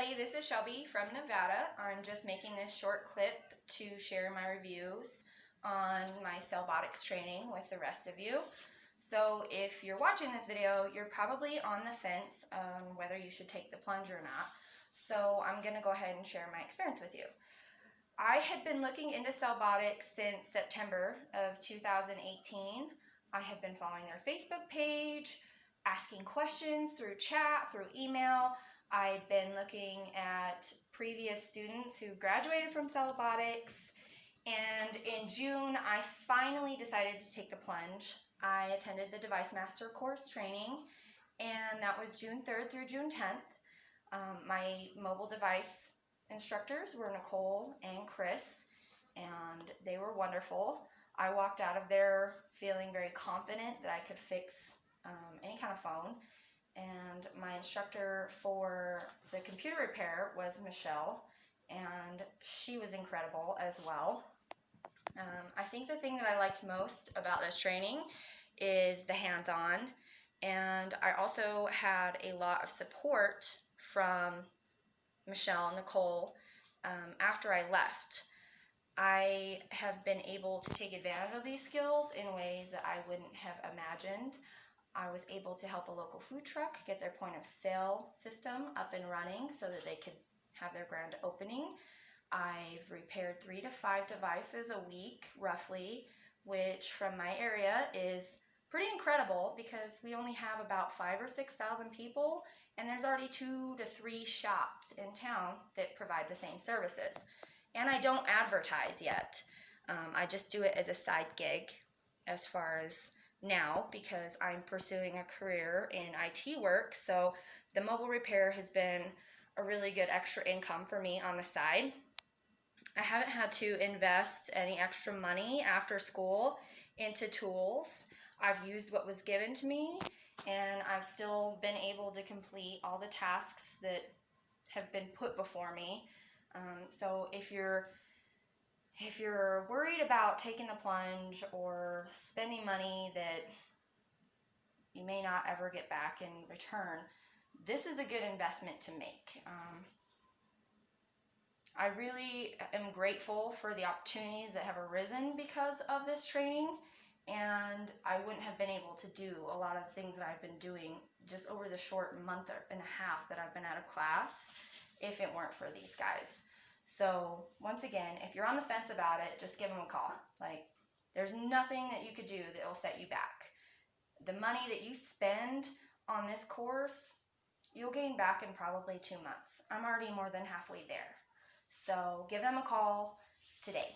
everybody, this is Shelby from Nevada. I'm just making this short clip to share my reviews on my CellBotics training with the rest of you. So if you're watching this video, you're probably on the fence on whether you should take the plunge or not. So I'm going to go ahead and share my experience with you. I had been looking into CellBotics since September of 2018. I had been following their Facebook page, asking questions through chat, through email. I'd been looking at previous students who graduated from CellBotics, and in June I finally decided to take the plunge. I attended the Device Master course training, and that was June 3rd through June 10th. My mobile device instructors were Nicole and Chris, and they were wonderful. I walked out of there feeling very confident that I could fix any kind of phone. And my instructor for the computer repair was Michelle, and she was incredible as well. I think the thing that I liked most about this training is the hands-on, and I also had a lot of support from Michelle and Nicole after I left. I have been able to take advantage of these skills in ways that I wouldn't have imagined. I was able to help a local food truck get their point of sale system up and running so that they could have their grand opening. I've repaired 3 to 5 devices a week, roughly, which from my area is pretty incredible because we only have about 5,000 or 6,000 people, and there's already 2 to 3 shops in town that provide the same services. And I don't advertise yet. I just do it as a side gig as far as now because I'm pursuing a career in IT work, so the mobile repair has been a really good extra income for me on the side. I haven't had to invest any extra money after school into tools. I've used what was given to me, and I've still been able to complete all the tasks that have been put before me. So if you're worried about taking the plunge or spending money that you may not ever get back in return, this is a good investment to make. I really am grateful for the opportunities that have arisen because of this training, and I wouldn't have been able to do a lot of things that I've been doing just over the short month and a half that I've been out of class if it weren't for these guys. So once again, if you're on the fence about it, just give them a call. There's nothing that you could do that will set you back. The money that you spend on this course, you'll gain back in probably 2 months. I'm already more than halfway there. So give them a call today.